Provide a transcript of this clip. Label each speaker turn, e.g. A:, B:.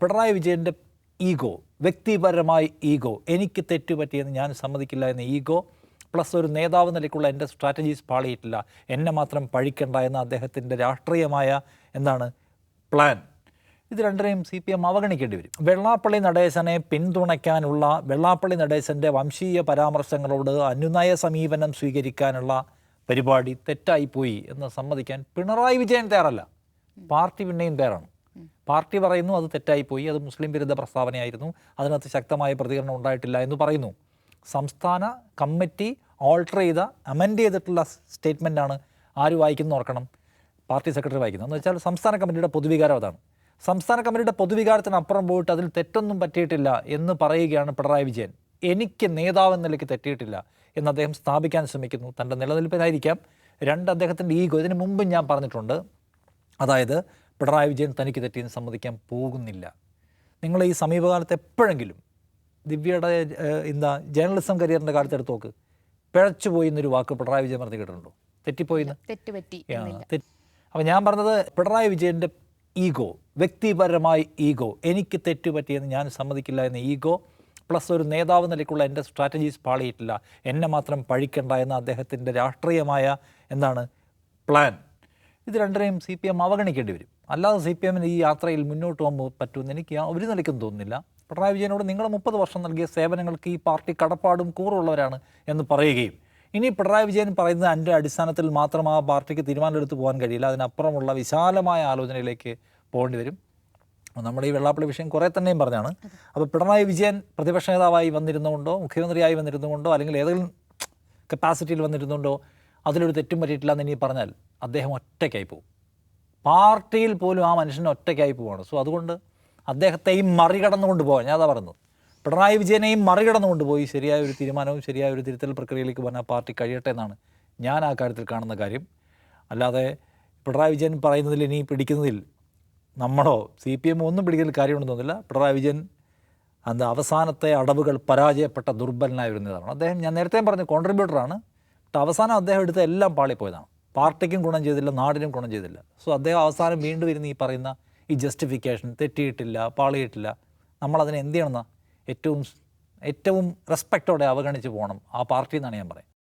A: പിണറായി വിജയൻ്റെ ഈഗോ, വ്യക്തിപരമായ ഈഗോ, എനിക്ക് തെറ്റുപറ്റിയെന്ന് ഞാൻ സമ്മതിക്കില്ല എന്ന ഈഗോ പ്ലസ് ഒരു നേതാവ് നിലയ്ക്കുള്ള എൻ്റെ സ്ട്രാറ്റജീസ് പാളിയിട്ടില്ല, എന്നെ മാത്രം പഴിക്കണ്ട എന്ന അദ്ദേഹത്തിൻ്റെ രാഷ്ട്രീയമായ പ്ലാൻ, ഇത് രണ്ടിനെയും CPM അവഗണിക്കേണ്ടി വരും. വെള്ളാപ്പള്ളി നടേശനെ പിന്തുണയ്ക്കാനുള്ള, വെള്ളാപ്പള്ളി നടേശൻ്റെ വംശീയ പരാമർശങ്ങളോട് അനുനയ സമീപനം സ്വീകരിക്കാനുള്ള പരിപാടി തെറ്റായിപ്പോയി എന്ന് സമ്മതിക്കാൻ പിണറായി വിജയൻ തയ്യാറല്ല. പാർട്ടി പിന്നെയും തയ്യാറാണ്. പാർട്ടി പറയുന്നു അത് തെറ്റായിപ്പോയി, അത് മുസ്ലിം വിരുദ്ധ പ്രസ്താവനയായിരുന്നു, അതിനകത്ത് ശക്തമായ പ്രതികരണം ഉണ്ടായിട്ടില്ല എന്ന് പറയുന്നു. സംസ്ഥാന കമ്മിറ്റി ഓൾട്ടർ ചെയ്ത, അമെൻഡ് ചെയ്തിട്ടുള്ള സ്റ്റേറ്റ്മെൻറ്റാണ് ആര് വായിക്കുന്നു ഓർക്കണം, പാർട്ടി സെക്രട്ടറി വായിക്കുന്നത്. എന്ന് വെച്ചാൽ സംസ്ഥാന കമ്മിറ്റിയുടെ പൊതുവികാരം അതാണ്. സംസ്ഥാന കമ്മിറ്റിയുടെ പൊതുവികാരത്തിനപ്പുറം പോയിട്ട് അതിൽ തെറ്റൊന്നും പറ്റിയിട്ടില്ല എന്ന് പറയുകയാണ് പിണറായി വിജയൻ. എനിക്ക് നേതാവെന്ന നിലയ്ക്ക് തെറ്റിയിട്ടില്ല എന്ന് അദ്ദേഹം സ്ഥാപിക്കാൻ ശ്രമിക്കുന്നു. തൻ്റെ നിലനിൽപ്പിനായിരിക്കാം. രണ്ട്, അദ്ദേഹത്തിൻ്റെ ഈഗോ. ഇതിന് മുമ്പ് ഞാൻ പറഞ്ഞിട്ടുണ്ട്, അതായത് പിണറായി വിജയൻ തനിക്ക് തെറ്റിയെന്ന് സമ്മതിക്കാൻ പോകുന്നില്ല. നിങ്ങൾ ഈ സമീപകാലത്ത് എപ്പോഴെങ്കിലും ദിവ്യയുടെ ജേർണലിസം കരിയറിൻ്റെ കാലത്ത് എടുത്ത് നോക്ക്, പിഴച്ചുപോയി എന്നൊരു വാക്ക് പിണറായി വിജയൻ പറഞ്ഞ് കേട്ടിട്ടുണ്ടോ? തെറ്റിപ്പോയിന്ന്. അപ്പോൾ ഞാൻ പറഞ്ഞത് പിണറായി വിജയൻ്റെ ഈഗോ, വ്യക്തിപരമായ ഈഗോ, എനിക്ക് തെറ്റുപറ്റിയെന്ന് ഞാൻ സമ്മതിക്കില്ല എന്ന ഈഗോ പ്ലസ് ഒരു നേതാവ് നിലയ്ക്കുള്ള എൻ്റെ സ്ട്രാറ്റജീസ് പാളിയിട്ടില്ല, എന്നെ മാത്രം പഴിക്കണ്ട എന്ന അദ്ദേഹത്തിൻ്റെ രാഷ്ട്രീയമായ പ്ലാൻ, ഇത് രണ്ടിനെയും CPM അവഗണിക്കേണ്ടി വരും. അല്ലാതെ CPMന് ഈ യാത്രയിൽ മുന്നോട്ട് പോകാൻ പറ്റുമെന്ന് എനിക്ക് ഒരു നിലയ്ക്കും തോന്നുന്നില്ല. പിണറായി വിജയനോട് നിങ്ങൾ 30 വർഷം നൽകിയ സേവനങ്ങൾക്ക് ഈ പാർട്ടി കടപ്പാടും കൂറുള്ളവരാണ് എന്ന് പറയുകയും, ഇനി പിണറായി വിജയൻ പറയുന്നത് അതിൻ്റെ അടിസ്ഥാനത്തിൽ മാത്രം ആ പാർട്ടിക്ക് തീരുമാനമെടുത്ത് പോകാൻ കഴിയില്ല, അതിനപ്പുറമുള്ള വിശാലമായ ആലോചനയിലേക്ക് പോകേണ്ടി വരും. നമ്മൾ ഈ വെള്ളാപ്പള്ളി വിഷയം കുറേ തന്നെയും പറഞ്ഞാണ്. അപ്പോൾ പിണറായി വിജയൻ പ്രതിപക്ഷ നേതാവായി വന്നിരുന്നുകൊണ്ടോ, മുഖ്യമന്ത്രിയായി വന്നിരുന്നുകൊണ്ടോ, അല്ലെങ്കിൽ ഏതെങ്കിലും കപ്പാസിറ്റിയിൽ വന്നിരുന്നുകൊണ്ടോ അതിലൊരു തെറ്റും പറ്റിയിട്ടില്ല എന്ന് ഇനി പറഞ്ഞാൽ അദ്ദേഹം ഒറ്റയ്ക്കായി പോകും. പാർട്ടിയിൽ പോലും ആ മനുഷ്യന് ഒറ്റയ്ക്കായി പോവാണ്. സോ അതുകൊണ്ട് അദ്ദേഹത്തെയും മറികടന്നുകൊണ്ട് പോകാൻ, ഞാൻ അതാ പറയുന്നത്, പിണറായി വിജയനെയും മറികടന്നുകൊണ്ട് പോയി ശരിയായ ഒരു തീരുമാനവും ശരിയായ ഒരു തിരുത്തൽ പ്രക്രിയയിലേക്ക് പോകാൻ ആ പാർട്ടി കഴിയട്ടെ എന്നാണ് ഞാൻ ആ കാര്യത്തിൽ കാണുന്ന കാര്യം. അല്ലാതെ പിണറായി വിജയൻ പറയുന്നതിൽ ഇനി പിടിക്കുന്നതിൽ നമ്മളോ CPM ഒന്നും പിടിക്കുന്നതിൽ കാര്യമുണ്ടെന്ന് തോന്നുന്നില്ല. പിണറായി വിജയൻ അവസാനത്തെ അടവുകൾ പരാജയപ്പെട്ട ദുർബലനായ ഒരു നേതാവാണ് അദ്ദേഹം. ഞാൻ നേരത്തെ പറഞ്ഞ കോൺട്രിബ്യൂട്ടറാണ്. അവസാനം അദ്ദേഹം എടുത്ത എല്ലാം പാളിപ്പോയതാണ്. പാർട്ടിക്കും ഗുണം ചെയ്തില്ല, നാടിനും ഗുണം ചെയ്തില്ല. സോ അദ്ദേഹം അവസാനം വീണ്ടും വരുന്ന ഈ പറയുന്ന ഈ ജസ്റ്റിഫിക്കേഷൻ, തെറ്റിയിട്ടില്ല, പാളിയിട്ടില്ല, നമ്മളതിനെ എന്ത് ചെയ്യണമെന്നാണ് ഏറ്റവും റെസ്പെക്റ്റോടെ അവഗണിച്ച് പോകണം ആ പാർട്ടി എന്നാണ് ഞാൻ പറയുന്നത്.